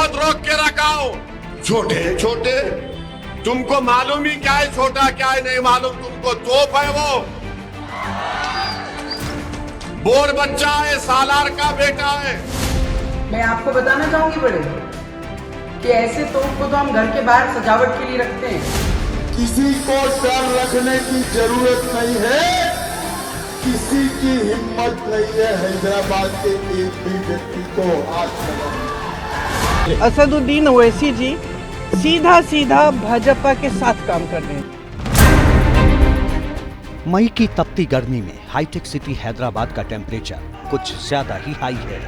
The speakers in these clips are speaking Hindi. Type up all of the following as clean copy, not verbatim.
बहुत रोक के रखा हूं। छोटे छोटे, तुमको मालूम ही क्या है छोटा क्या है नहीं मालूम तुमको। तोप है वो, बोर बच्चा है, सालार का बेटा है। मैं आपको बताना चाहूंगी बड़े कि ऐसे तोप को तो हम घर के बाहर सजावट के लिए रखते हैं। किसी को डर रखने की जरूरत नहीं है, किसी की हिम्मत नहीं है हैदराबाद के एक भी व्यक्ति को हाथ लगाने। असदुद्दीन ओवैसी जी सीधा सीधा भाजपा के साथ काम कर रहे हैं। मई की तपती गर्मी में हाईटेक सिटी हैदराबाद का टेम्परेचर कुछ ज्यादा ही हाई है।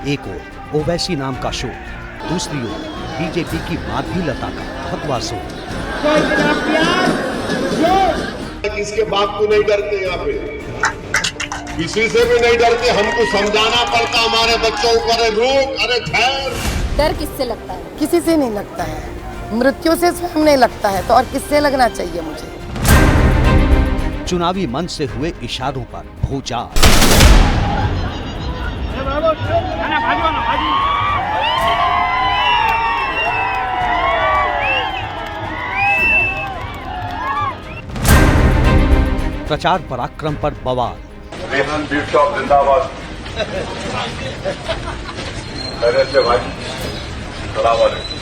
एक ओर ओवैसी नाम का शो, दूसरी ओर बीजेपी की माधवी लता का भगवा शो। किसके बाप को नहीं डरते, यहाँ पे किसी से भी नहीं डरते। हमको समझाना पड़ता हमारे बच्चों को, अरे रुक, अरे ठहर। डर किससे लगता है? किसी से नहीं लगता है, मृत्यु से स्वयं नहीं लगता है तो और किससे लगना चाहिए मुझे। चुनावी मंच से हुए इशारों पर भूचाल। प्रचार पराक्रम पर बवाल। रेहन बीट शॉप जिंदाबाद। मेरे से भाई सलाम वालेकुम।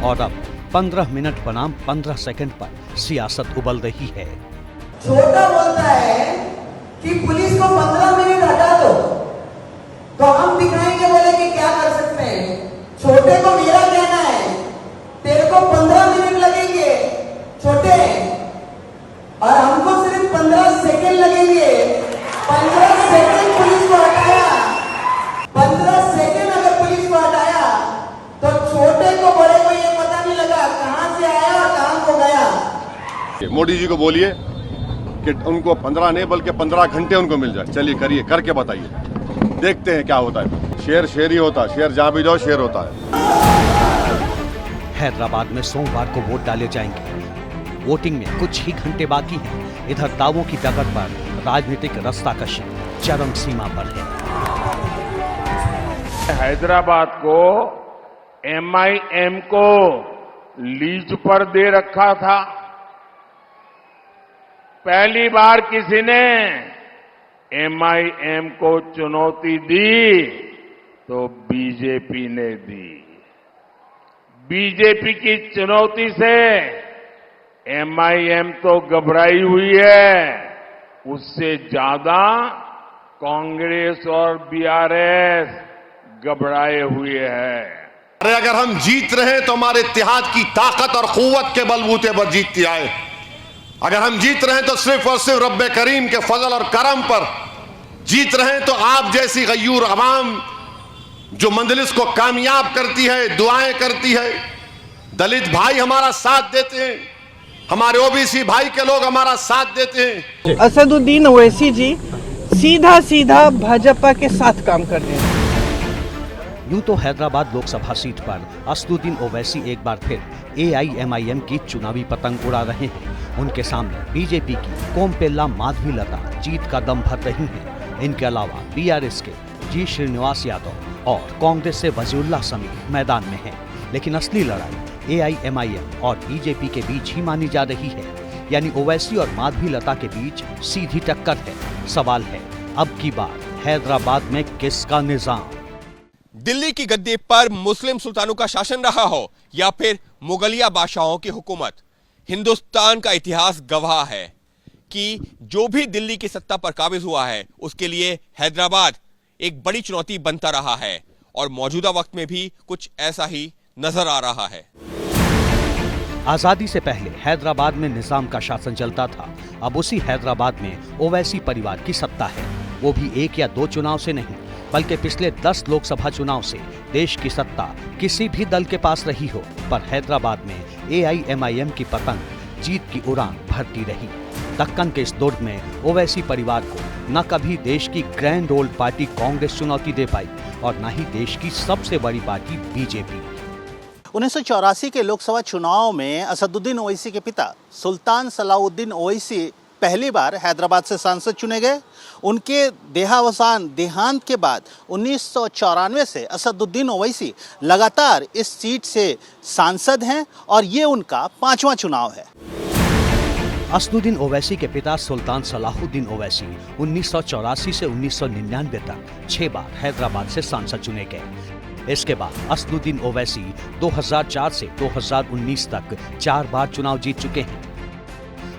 और अब 15 मिनट बनाम 15 सेकंड पर सियासत उबल रही है। छोटा बोलता है कि पुलिस को 15 मिनट हटा दो तो हम दिखाएंगे बोले कि क्या कर सकते हैं। छोटे को मेरा कहना है तेरे को 15 मिनट लगेंगे छोटे, और हमको सिर्फ 15 सेकंड लगेंगे। 15 सेकंड पुलिस को हटाया, 15 सेकंड अगर पुलिस को हटाया तो छोटे को बड़े को ये पता नहीं लगा कहां से आया और कहां को गया। मोदी जी को बोलिए कि उनको 15 नहीं बल्कि 15 घंटे उनको मिल जाए। चलिए करिए, करके बताइए, देखते हैं क्या होता है। शेर शेर ही होता है, शेर जहां भी जाओ शेर होता है। हैदराबाद में सोमवार को वोट डाले जाएंगे। वोटिंग में कुछ ही घंटे बाकी हैं। इधर दावों की डगर पर राजनीतिक रास्ताकशी चरम सीमा पर है। हैदराबाद को एमआईएम को लीज पर दे रखा था। पहली बार किसी ने एमआईएम को चुनौती दी तो बीजेपी ने दी। बीजेपी की चुनौती से एमआईएम तो घबराई हुई है, उससे ज्यादा कांग्रेस और बीआरएस घबराए हुए हैं। अरे अगर हम जीत रहे हैं तो हमारे इत्तेहाद की ताकत और कुव्वत के बलबूते पर जीतती आए। अगर हम जीत रहे हैं तो सिर्फ और सिर्फ रब्बे करीम के फजल और करम पर जीत रहे हैं। तो आप जैसी गयूर अवाम जो मंजलिस को कामयाब करती है, दुआएं करती है, दलित भाई हमारा साथ देते हैं, हमारे ओबीसी भाई के लोग हमारा साथ देते हैं। असदुद्दीन ओवैसी जी सीधा सीधा भाजपा के साथ काम कर रहे हैं। यूं तो हैदराबाद लोकसभा सीट पर असदुद्दीन ओवैसी एक बार फिर AIMIM की चुनावी पतंग उड़ा रहे हैं। उनके सामने बीजेपी की कोमपेल्ला माधवी लता जीत का दम भर रही हैं। इनके अलावा BRS के G श्रीनिवास यादव और कांग्रेस से वजीउल्लाह समीर मैदान में हैं। लेकिन असली लड़ाई AIMIM और बीजेपी के बीच ही मानी जा रही है। यानी ओवैसी और माधवी लता के बीच सीधी टक्कर है। सवाल है, अब की बार हैदराबाद में किसका निजाम? दिल्ली की गद्दी पर मुस्लिम सुल्तानों का शासन रहा हो या फिर मुगलिया बादशाहों की हुकूमत, हिंदुस्तान का इतिहास गवाह है कि जो भी दिल्ली की सत्ता पर काबिज हुआ है उसके लिए हैदराबाद एक बड़ी चुनौती बनता रहा है और मौजूदा वक्त में भी कुछ ऐसा ही नजर आ रहा है। आजादी से पहले हैदराबाद में निजाम का शासन चलता था। अब उसी हैदराबाद में ओवैसी परिवार की सत्ता है। वो भी एक या दो चुनाव से नहीं बल्कि पिछले 10 लोकसभा चुनाव से देश की सत्ता किसी भी दल के पास रही हो, पर हैदराबाद में AIMIM की पतंग जीत की उड़ान भरती रही। दक्कन के इस दौर में ओवैसी परिवार को न कभी देश की ग्रैंड ओल्ड पार्टी कांग्रेस चुनौती दे पाई और न ही देश की सबसे बड़ी पार्टी बीजेपी। 1984 के लोकसभा चुनाव में असदुद्दीन ओवैसी के पिता सुल्तान सलाउद्दीन ओवैसी पहली बार हैदराबाद से सांसद चुने गए। उनके देहांत के बाद 1994 से असदुद्दीन ओवैसी लगातार इस सीट से सांसद हैं और ये उनका 5वां चुनाव है। असदुद्दीन ओवैसी के पिता सुल्तान सलाहुद्दीन ओवैसी 1984 से 1999 तक 6 बार हैदराबाद से सांसद चुने गए। इसके बाद असदुद्दीन ओवैसी 2004 से 2019 तक 4 बार चुनाव जीत चुके हैं।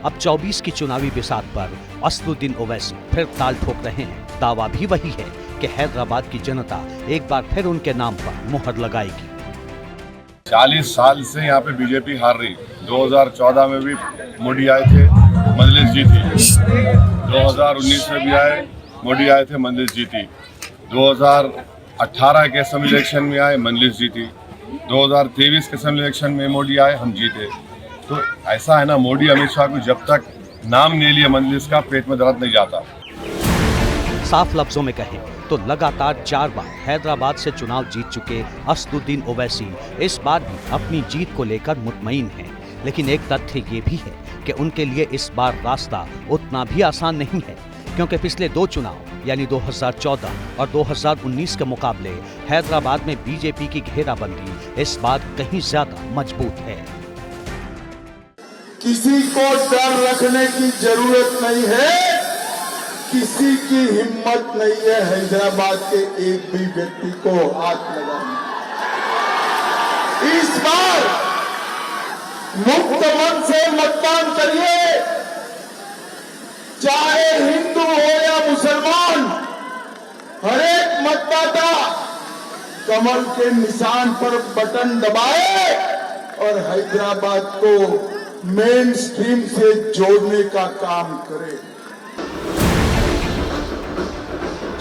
अब 24 की चुनावी बिसात पर असदुद्दीन ओवैसी फिर ताल ठोक रहे हैं। दावा भी वही है कि हैदराबाद की जनता एक बार फिर उनके नाम पर मुहर लगाएगी। 40 साल से यहाँ पे बीजेपी हार रही। 2014 में भी मोदी आए थे, मजलिस जीती। 2019 में भी आए, मोदी आए थे, मजलिस जीती। 2018 के असेंबली इलेक्शन में आए, मजलिस जीती। 2023 के असेंबली इलेक्शन में मोदी आए, हम जीते। तो ऐसा है ना, मोदी अमित शाह को जब तक नाम नहीं लिया मजलिस का, पेट में दर्द नहीं जाता। साफ लफ्जों में कहें तो लगातार 4 बार हैदराबाद से चुनाव जीत चुके असदुद्दीन ओवैसी इस बार भी अपनी जीत को लेकर मुतमईन हैं। लेकिन एक तथ्य ये भी है कि उनके लिए इस बार रास्ता उतना भी आसान नहीं है, क्योंकि पिछले 2 चुनाव यानी 2014 और 2019 के मुकाबले हैदराबाद में बीजेपी की घेराबंदी इस बार कहीं ज्यादा मजबूत है। किसी को डर रखने की जरूरत नहीं है, किसी की हिम्मत नहीं है हैदराबाद के एक भी व्यक्ति को हाथ लगाने। इस बार मुक्त मन से मतदान करिए, चाहे हिंदू हो या मुसलमान, हर एक मतदाता कमल के निशान पर बटन दबाए और हैदराबाद को मेन स्ट्रीम से जोड़ने का काम करे।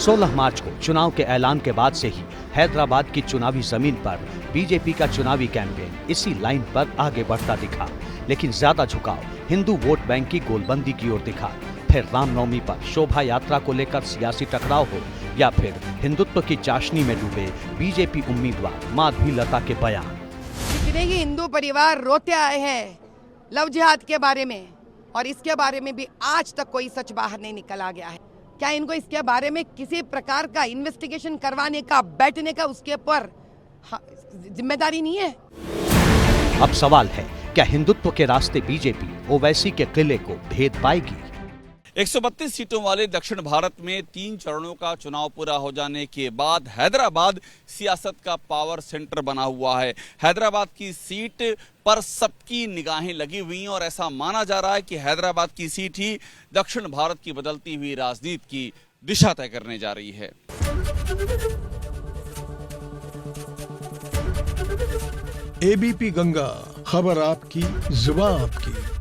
16 मार्च को चुनाव के ऐलान के बाद से ही हैदराबाद की चुनावी जमीन पर बीजेपी का चुनावी कैंपेन इसी लाइन पर आगे बढ़ता दिखा। लेकिन ज्यादा झुकाव हिंदू वोट बैंक की गोलबंदी की ओर दिखा। फिर रामनवमी पर शोभा यात्रा को लेकर सियासी टकराव हो या फिर हिंदुत्व की चाशनी में डूबे बीजेपी उम्मीदवार माधवी लता के बयान। जितने ही हिंदू परिवार रोते आए हैं लव जिहाद के बारे में, और इसके बारे में भी आज तक कोई सच बाहर नहीं निकला गया है। क्या इनको इसके बारे में किसी प्रकार का इन्वेस्टिगेशन करवाने का, बैठने का उसके ऊपर जिम्मेदारी नहीं है? अब सवाल है, क्या हिंदुत्व के रास्ते बीजेपी ओवैसी के किले को भेद पाएगी? 132 सीटों वाले दक्षिण भारत में 3 चरणों का चुनाव पूरा हो जाने के बाद हैदराबाद सियासत का पावर सेंटर बना हुआ है। हैदराबाद की सीट पर सबकी निगाहें लगी हुई हैं और ऐसा माना जा रहा है कि हैदराबाद की सीट ही दक्षिण भारत की बदलती हुई राजनीति की दिशा तय करने जा रही है। एबीपी गंगा, खबर आपकी, जुबान आपकी।